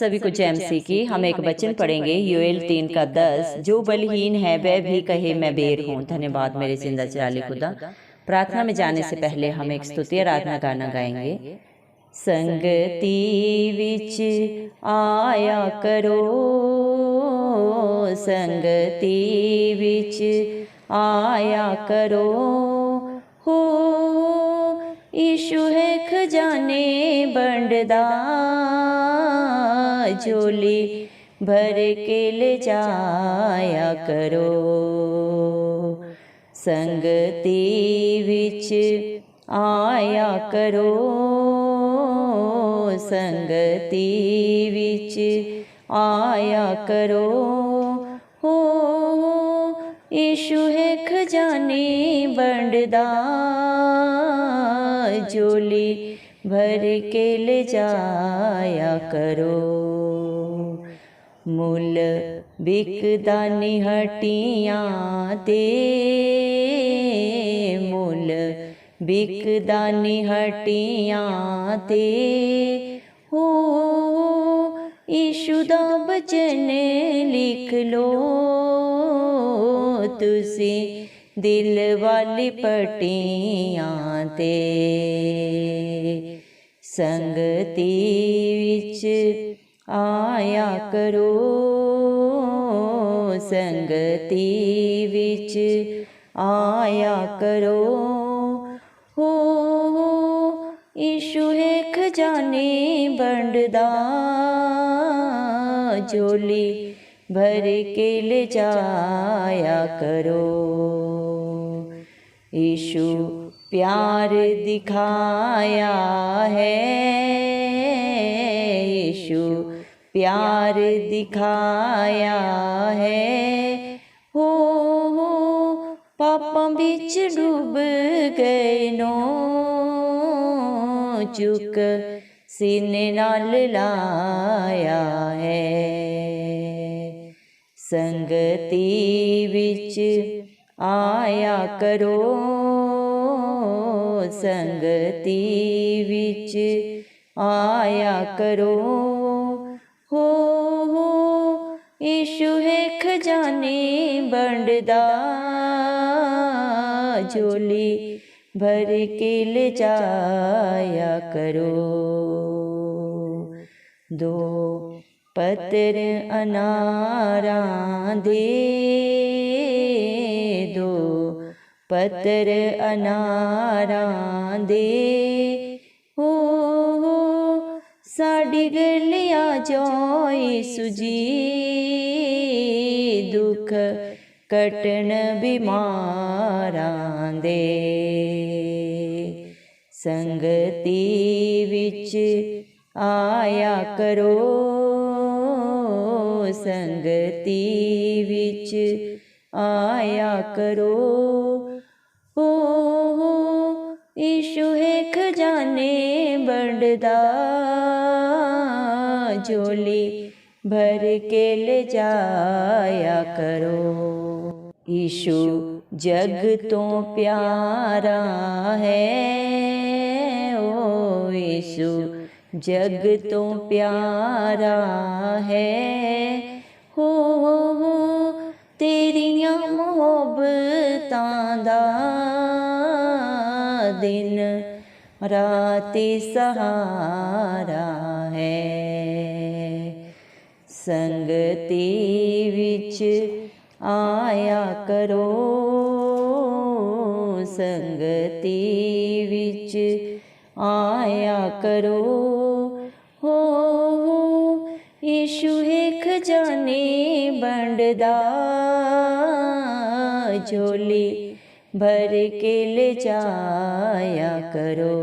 सभी को जय मसीह की। हम एक वचन पढ़ेंगे योएल 3:10। जो बलहीन है वह भी कहे मैं बेर हूँ। धन्यवाद मेरे जिंदा जलाली खुदा। प्रार्थना में जाने से पहले हम एक स्तुति आराधना गाना गाएंगे। संगति विच आया करो, संगति विच आया करो, हो यीशु है खजाने बंडदा, झोली भर के ले जाया करो। संगति विच आया करो, संगति विच आया करो, हो यीशु है खजाने बंडदा, झोली भर के ले जाया करो। मुल बिकदा निहटियां ते, मुल बिकदा निहटियां ते, हो यीशु दा बचन लिख लो तुसी दिल वाली पट्टियां ते। संगति विच आया करो, संगति विच आया करो, हो यीशु है खजाने बंडदा, झोली भर के ले जाया करो। यीशु प्यार दिखाया है, यीशु प्यार दिखाया है, हो पापां बिच डूब गए नो, चुक सीने नाल लाया है। संगति विच आया करो, संगति विच आया करो, हो यीशु है खजाने बंडदा, झोली भर के ले जाया करो। दो पत्र अनारां दे, दो पत्र अनारां दे, हो साड़ी गलिया जोई सुजी, दुख कटन बीमारां दे। संगति विच आया करो, संगति विच आया करो, हो यीशु है खजाने बंडदा, झोली भर के ले जाया करो। यीशु जग तो प्यारा है, ओ यीशु जग तो प्यारा है, हो तेरियां मोहब्बतां दा दिन राती सहारा है। संगति विच आया करो, संगति विच आया करो, हो यीशु है खजाने बंडदा, झोली भर के ले जाया करो।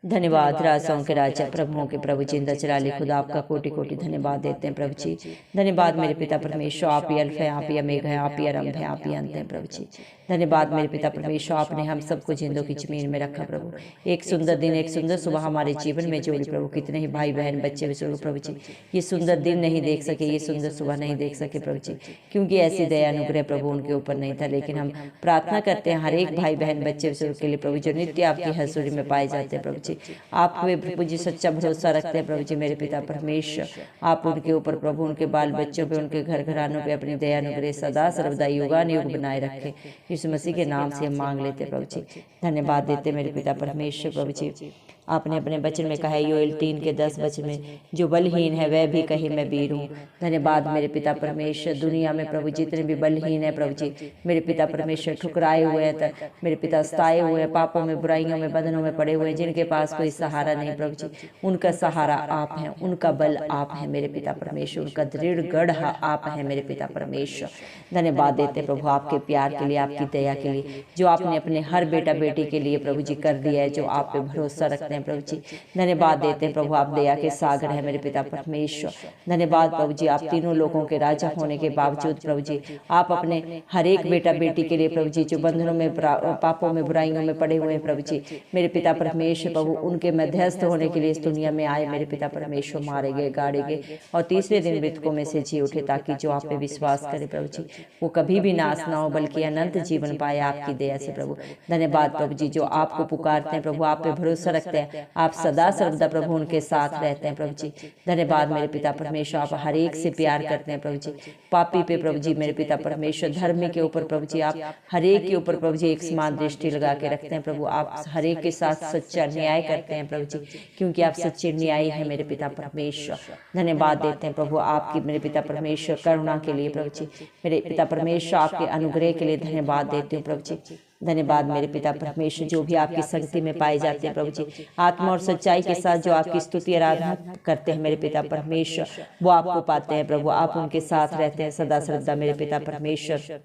धन्यवाद राजाओं के राजा प्रभुओं के प्रभु जिंदा चलाली खुदा, आपका कोटि कोटि धन्यवाद देते हैं प्रभु जी। धन्यवाद मेरे पिता परमेश्वर, आप ही अल्फा है, आप ही ओमेगा है, आप ही आरंभ है, आप ही अंत है प्रभु जी। धन्यवाद मेरे पिता परमेश्वर, आपने हम सबको जिंदों की जमीन में रखा प्रभु। एक सुंदर दिन, एक सुंदर सुबह हमारे जीवन में जोड़ी प्रभु। कितने ही भाई बहन बच्चे बुजुर्ग प्रभु जी ये सुंदर दिन नहीं देख सके, ये सुंदर सुबह नहीं देख सके प्रभु जी, क्योंकि ऐसी दया अनुग्रह प्रभु उनके ऊपर नहीं था। लेकिन हम प्रार्थना करते हैं हर एक भाई बहन बच्चे बुजुर्ग के लिए प्रभु, जो नित्य आपकी हजूरी में पाए जाते हैं प्रभु जी। आप प्रभु जी सच्चा भरोसा रखते हैं प्रभु जी मेरे पिता परमेश्वर। आप उनके ऊपर प्रभु, उनके बाल बच्चों पे, उनके घर घरानों पे अपनी दया अनुग्रह सदा सर्वदा युगान युग बनाए रखे। यीशु मसीह के नाम से हम मांग लेते प्रभु जी, धन्यवाद देते मेरे पिता परमेश्वर प्रभु जी। आपने अपने वचन में कहा है योएल 3:10 वचन में, जो बलहीन है वह भी कहे मैं वीर हूँ। धन्यवाद मेरे पिता परमेश्वर। दुनिया में प्रभु जितने भी बलहीन है प्रभु जी मेरे पिता परमेश्वर, ठुकराए हुए हैं मेरे पिता, सताए हुए हैं, पापों में, बुराइयों में, बंधनों में पड़े हुए हैं, जिनके पास कोई सहारा नहीं प्रभु जी, उनका सहारा आप हैं, उनका बल आप है मेरे पिता परमेश्वर, उनका दृढ़ गढ़ आप है मेरे पिता परमेश्वर। धन्यवाद देते प्रभु आपके प्यार के लिए, आपकी दया के लिए, जो आपने अपने हर बेटा बेटी के लिए प्रभु जी कर दिया है, जो आप पे भरोसा रखते हैं प्रभु जी। धन्यवाद देते हैं प्रभु, आप दया के सागर है मेरे पिता परमेश्वर। धन्यवाद प्रभु जी, आप तीनों लोगों के राजा होने के बावजूद प्रभु जी आप अपने हर एक बेटा बेटी के लिए प्रभु जी, जो बंधनों में, पापों में, बुराइयों में पड़े हुए हैं प्रभु जी मेरे पिता परमेश्वर, प्रभु उनके मध्यस्थ होने के लिए इस दुनिया में आए मेरे पिता परमेश्वर, मारे गए, गाड़े गए और तीसरे दिन मृतकों में से जी उठे, ताकि जो आप पे विश्वास करे प्रभु जी वो कभी भी नाश ना हो बल्कि अनंत जीवन पाए आपकी दया से प्रभु। धन्यवाद प्रभु जी, जो आपको पुकारते हैं प्रभु, आप पे भरोसा रखते हैं, आप सदा सर्वदा प्रभु उनके साथ रहते हैं प्रभु जी। धन्यवाद मेरे पिता परमेश्वर, आप हर एक से प्यार करते हैं प्रभु जी। पापी पे प्रभु जी मेरे पिता परमेश्वर, धर्मी के ऊपर प्रभु जी आप हर एक के ऊपर प्रभु जी एक समान दृष्टि लगा के रखते हैं प्रभु। आप हर एक के साथ सच्चा न्याय करते हैं प्रभु जी, क्योंकि आप सच्चे न्यायी हैं मेरे पिता परमेश्वर। धन्यवाद देते हैं प्रभु आपकी मेरे पिता परमेश्वर करुणा के लिए प्रभु जी मेरे पिता परमेश्वर, आपके अनुग्रह के लिए धन्यवाद देते हैं प्रभु जी। धन्यवाद मेरे पिता परमेश्वर, जो भी आपकी संगति में पाए जाते हैं प्रभु जी आत्मा और सच्चाई के साथ जो आपकी स्तुति आराधना करते हैं मेरे पिता परमेश्वर, वो आपको पाते हैं प्रभु, आप उनके साथ रहते हैं सदा सर्वदा मेरे पिता परमेश्वर।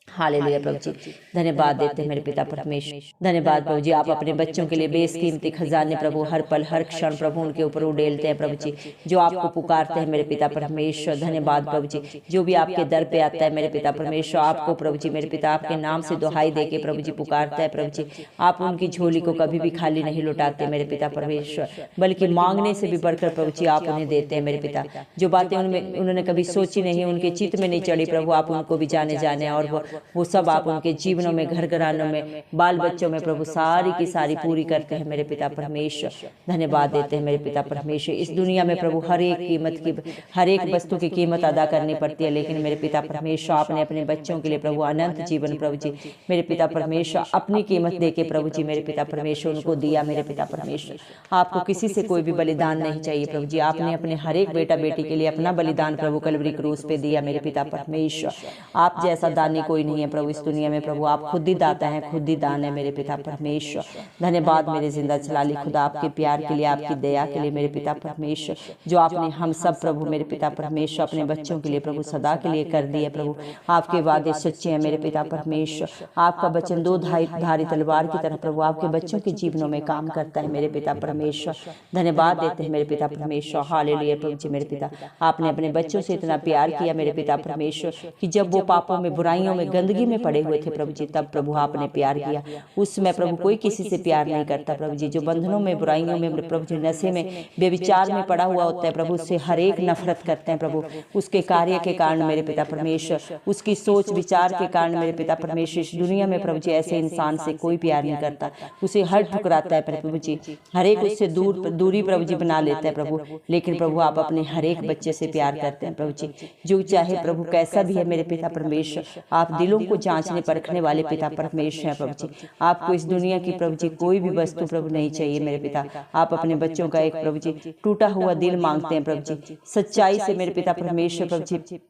हालेलुया प्रभु जी, धन्यवाद देते हैं मेरे पिता परमेश्वर। धन्यवाद प्रभु जी, आप अपने बच्चों के लिए बेसकीमती खजाने प्रभु हर पल हर क्षण प्रभु उनके ऊपर उड़ेलते हैं प्रभु जी, जो आपको पुकारते हैं मेरे पिता परमेश्वर। धन्यवाद प्रभु जी, जो भी आपके दर पे आता है मेरे पिता परमेश्वर, आपको प्रभु जी मेरे पिता आपके नाम से दुहाई देके प्रभु जी पुकारता है प्रभु जी, आप उनकी झोली को कभी भी खाली नहीं लौटाते मेरे पिता परमेश्वर, बल्कि मांगने से भी बढ़कर प्रभु जी आप उन्हें देते हैं मेरे पिता। जो बातें उन्होंने कभी सोची नहीं, उनके चित्त में नहीं चढ़ी प्रभु, आप उनको भी जाने और वो सब आप उनके जीवनों में, घर घरानों में, बाल बच्चों में प्रभु सारी की सारी पूरी करते हैं मेरे पिता परमेश्वर। धन्यवाद देते हैं मेरे पिता परमेश्वर। इस दुनिया में प्रभु हर एक कीमत की, हर एक वस्तु की कीमत अदा करनी पड़ती है, लेकिन मेरे पिता परमेश्वर आपने अपने बच्चों के लिए प्रभु अनंत जीवन प्रभु जी मेरे पिता परमेश्वर अपनी कीमत देके प्रभु जी मेरे पिता परमेश्वर उनको दिया मेरे पिता परमेश्वर। आपको किसी से कोई भी बलिदान नहीं चाहिए प्रभु जी, आपने अपने हर एक बेटा बेटी के लिए अपना बलिदान प्रभु कलवरी क्रूस पे दिया मेरे पिता परमेश्वर। आप जैसा दानी कोई नहीं है प्रभु इस दुनिया में प्रभु, आप खुद ही दाता हैं, खुद ही दान है मेरे पिता परमेश्वर। धन्यवाद मेरे जिंदा चलाली खुदा आपके प्यार के लिए, आपकी दया के लिए मेरे पिता परमेश्वर, जो आपने हम सब प्रभु मेरे पिता परमेश्वर अपने बच्चों के लिए प्रभु सदा के लिए कर दिए प्रभु। आपके वादे सच्चे हैं मेरे पिता परमेश्वर, आपका वचन दो धारी तलवार की तरह प्रभु आपके बच्चों के जीवनों में काम करता है मेरे पिता परमेश्वर। धन्यवाद देते हैं मेरे पिता परमेश्वर। हालेलुया प्रभु जी मेरे पिता, आपने अपने बच्चों से इतना प्यार किया मेरे पिता परमेश्वर कि जब वो पापों में, बुराइयों में, गंदगी में पड़े हुए थे प्रभु जी, तब प्रभु आपने प्यार किया। उस समय प्रभु कोई किसी से प्यार नहीं करता प्रभु जी, जो बंधनों में, बुराइयों में प्रभु जी, नशे में, बेविचार में पड़ा हुआ होता है प्रभु, उससे हर एक नफरत करते हैं प्रभु, उसके कार्य के कारण मेरे पिता परमेश्वर, उसकी सोच विचार के कारण मेरे पिता परमेश्वर, इस दुनिया में प्रभु जी ऐसे इंसान से कोई प्यार नहीं करता, उसे हर ठुकराता है प्रभु जी, हर एक उससे दूरी प्रभु जी बना लेता है प्रभु। लेकिन प्रभु आप अपने हर एक बच्चे से प्यार करते हैं प्रभु जी, जो चाहे प्रभु कैसा भी है मेरे पिता परमेश्वर, आप दिलों को जांचने परखने वाले पिता परमेश्वर हैं प्रभु जी। आपको इस दुनिया की प्रभु जी कोई भी वस्तु प्रभु नहीं चाहिए मेरे पिता, आप अपने बच्चों का एक प्रभु जी टूटा हुआ दिल मांगते हैं प्रभु जी, सच्चाई से मेरे पिता परमेश्वर प्रभु जी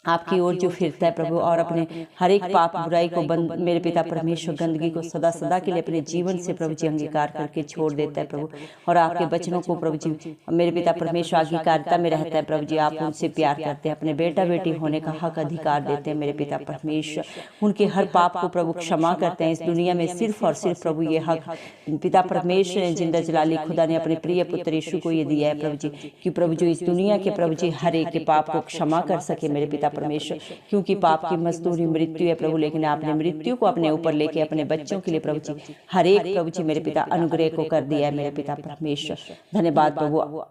आपकी ओर जो फिरता है प्रभु, और अपने हर एक पाप बुराई को मेरे पिता परमेश्वर, गंदगी को सदा सदा के लिए अपने जीवन से प्रभु जी अंगीकार करके छोड़ देता है प्रभु, और आपके वचनों को प्रभु जी मेरे पिता परमेश्वर अंगीकारता में रहता है प्रभु जी। आप उनसे प्यार करते हैं, अपने बेटा बेटी होने का हक अधिकार देते हैं मेरे पिता परमेश्वर, उनके हर पाप को प्रभु क्षमा करते हैं। इस दुनिया में सिर्फ और सिर्फ प्रभु ये हक पिता परमेश्वर ने, जिंदा जलाली खुदा ने अपने प्रिय पुत्र यीशु को ये दिया है प्रभु जी, कि प्रभु जो इस दुनिया के प्रभु जी हर एक के पाप को क्षमा कर सके मेरे पिता पिता परमेश्वर, क्योंकि पाप की मजदूरी मृत्यु है प्रभु, लेकिन आपने मृत्यु को अपने ऊपर लेके अपने बच्चों के लिए प्रभु जी हर एक प्रभु जी मेरे पिता अनुग्रह को कर दिया है मेरे पिता परमेश्वर। धन्यवाद प्रभु,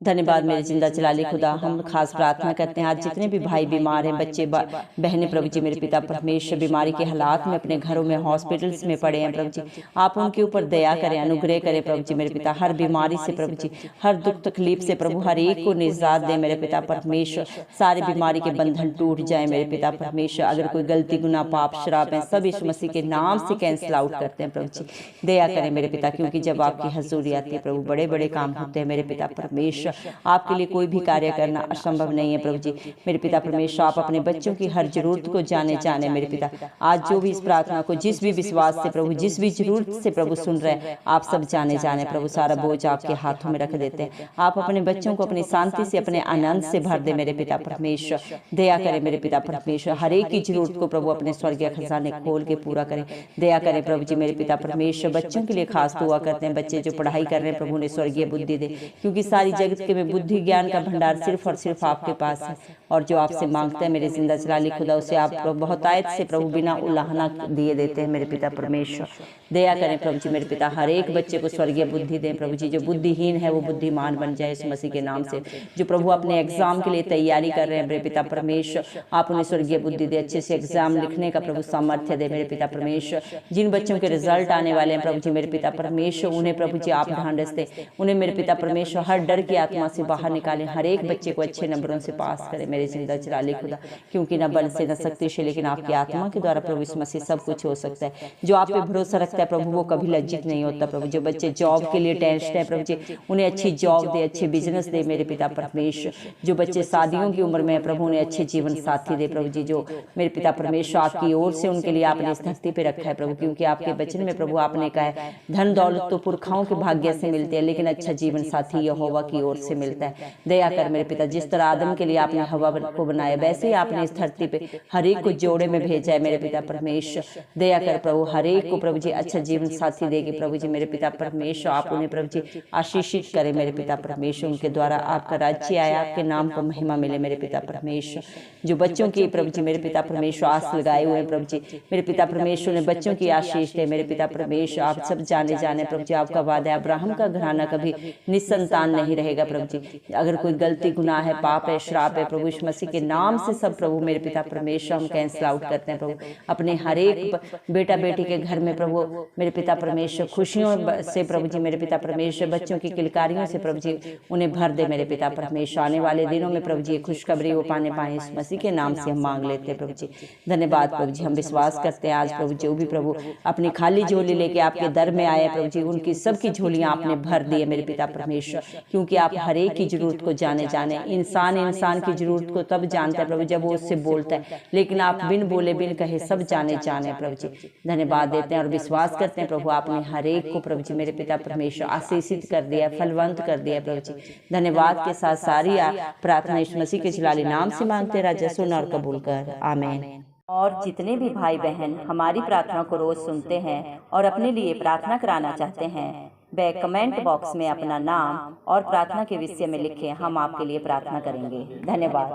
धन्यवाद मेरे जिंदा जलाली खुदा। हम खास प्रार्थना करते हैं आज जितने भी भाई बीमार हैं, बच्चे बहनें प्रभु जी मेरे पिता परमेश्वर बीमारी के हालात में अपने घरों में हॉस्पिटल्स में पड़े हैं प्रभु जी, आप उनके ऊपर दया करें, अनुग्रह करें प्रभु जी मेरे पिता। हर बीमारी से प्रभु जी, हर दुख तकलीफ से प्रभु हर एक को निजात दें मेरे पिता परमेश्वर। सारी बीमारी के बंधन टूट जाए मेरे पिता परमेश्वर। अगर कोई गलती गुनाह पाप शराब है सब यीशु मसीह के नाम से कैंसिल आउट करते हैं प्रभु जी, दया करें मेरे पिता, क्योंकि जब आपकी हजूरी आती है प्रभु बड़े बड़े काम होते हैं मेरे पिता परमेश्वर। आपके लिए कोई भी कार्य करना असंभव नहीं है प्रभु जी मेरे पिता परमेश्वर। आप अपने बच्चों की हर जरूरत को जाने मेरे पिता। आज जो भी इस प्रार्थना को जिस भी विश्वास से प्रभु, जिस भी जरूरत से प्रभु सुन रहे हैं, आप सब जाने प्रभु। सारा बोझ आपके हाथों में रख देते हैं। आप अपने बच्चों को अपनी शांति से, अपने आनंद से भर दे मेरे पिता परमेश्वर। दया करें मेरे पिता परमेश्वर। हर एक की जरूरत को प्रभु अपने स्वर्गीय खजाने खोल के पूरा करें। दया करें प्रभु जी मेरे पिता परमेश्वर। बच्चों के लिए खास दुआ करते हैं, बच्चे जो पढ़ाई कर रहे हैं प्रभु उन्हें स्वर्गीय बुद्धि दे, क्योंकि सारी जगत के में बुद्धि ज्ञान का भंडार सिर्फ और सिर्फ आपके पास है। और जो आपसे मांगते हैं मेरे जिंदा जलाली खुदा, उसे आप बहुतायत से प्रभु बिना उल्लाहना दिए देते हैं मेरे पिता परमेश्वर। दया करें प्रभु जी मेरे पिता। हर एक बच्चे को स्वर्गीय बुद्धि दें प्रभु जी। जो बुद्धिहीन है वो बुद्धिमान बन जाए इस मसीह के नाम से। जो प्रभु अपने एग्जाम के लिए तैयारी कर रहे हैं मेरे पिता परमेश्वर, आप उन्हें स्वर्गीय बुद्धि दे, अच्छे से एग्जाम लिखने का प्रभु सामर्थ्य दे मेरे पिता परमेश्वर। जिन बच्चों के रिजल्ट आने वाले हैं प्रभु जी मेरे पिता परमेश्वर, उन्हें प्रभु जी आप ढांढस दे, उन्हें मेरे पिता परमेश्वर हर डर की आत्मा से बाहर निकालें। हर एक बच्चे को अच्छे नंबरों से पास करें मेरे जिंदा जलाली खुदा, क्योंकि न बल से न शक्ति से लेकिन आपकी आत्मा के द्वारा प्रभु इस मसीह सब कुछ हो सकता है। जो आप पे भरोसा रखता है प्रभु वो कभी लज्जित नहीं होता प्रभु। जो बच्चे जॉब के लिए टेंशन है प्रभु जी, उन्हें अच्छी जॉब दे, अच्छे बिजनेस दे मेरे पिता परमेश्वर। जो बच्चे शादियों की उम्र में है प्रभु उन्हें अच्छे जीवन साथी दे प्रभु जी। जो मेरे पिता परमेश्वर आपकी ओर से उनके लिए आपने इस धरती पे रखा है प्रभु, क्योंकि आपके वचन में प्रभु आपने कहा है धन दौलत तो पुरखाओं के भाग्य से मिलते हैं, लेकिन अच्छा जीवन साथी यहोवा की ओर से मिलता है। दया कर मेरे पिता, जिस तरह आदम के लिए आपने हवा को बनाया वैसे ही आपने इस धरती पे हर एक को जोड़े में भेजा है मेरे पिता परमेश्वर। दया कर प्रभु हर एक को प्रभु जी अच्छा जीवन साथी देगी प्रभु जी मेरे पिता परमेश्वर। आप उन्हें प्रभु जी आशीषित करें मेरे पिता परमेश्वर। उनके द्वारा आपका राज्य आए, आपके नाम को महिमा मिले मेरे पिता परमेश्वर। जो बच्चों की प्रभु जी मेरे पिता परमेश्वर आस लगाए हुए हैं प्रभु जी मेरे पिता परमेश्वर ने बच्चों की आशीष दे मेरे पिता परमेश्वर। आप सब जाने प्रभु जी, आपका वादा है अब्राहम का घराना कभी निसंतान नहीं रहेगा प्रभु जी। अगर कोई गलती गुनाह है, पाप है, श्राप है प्रभु इस मसीह के नाम से सब प्रभु मेरे पिता परमेश्वर हम कैंसिल आउट करते हैं प्रभु। अपने हर एक बेटा बेटी के घर में प्रभु मेरे पिता परमेश्वर खुशियों से प्रभु जी मेरे पिता परमेश्वर, बच्चों की किलकारियों से प्रभु जी उन्हें भर दे मेरे पिता परमेश्वर। आने वाले दिनों में प्रभु जी खुशखबरी वो पाने पाए इस मसीह के नाम से हम मांग लेते हैं प्रभु जी। धन्यवाद प्रभु जी। हम विश्वास करते हैं आज प्रभु जो भी प्रभु अपनी खाली झोली लेके आपके दर में आए प्रभु जी, उनकी सबकी झोलियां आपने भर दी है मेरे पिता परमेश्वर, क्योंकि आप हर एक की जरूरत को जाने। इंसान की जरूरत को तब जानता है प्रभु जब वो उससे बोलता है, लेकिन आप बिन बोले बिन कहे सब जाने प्रभु जी। धन्यवाद देते हैं और विश्वास करते हैं प्रभु आपने हर एक को प्रभु जी मेरे पिता परमेश्वर आशीषित कर दिया, फलवंत कर दिया प्रभु जी। धन्यवाद के साथ सारी प्रार्थना इस मसीह के जलाली नाम से मांगते राजा, सुन और कबूल कर, आमीन। और जितने भी भाई बहन हमारी प्रार्थना को रोज सुनते हैं और अपने लिए प्रार्थना कराना चाहते हैं, वे कमेंट बॉक्स में अपना नाम और प्रार्थना के विषय में लिखें, हम आपके लिए प्रार्थना करेंगे। धन्यवाद।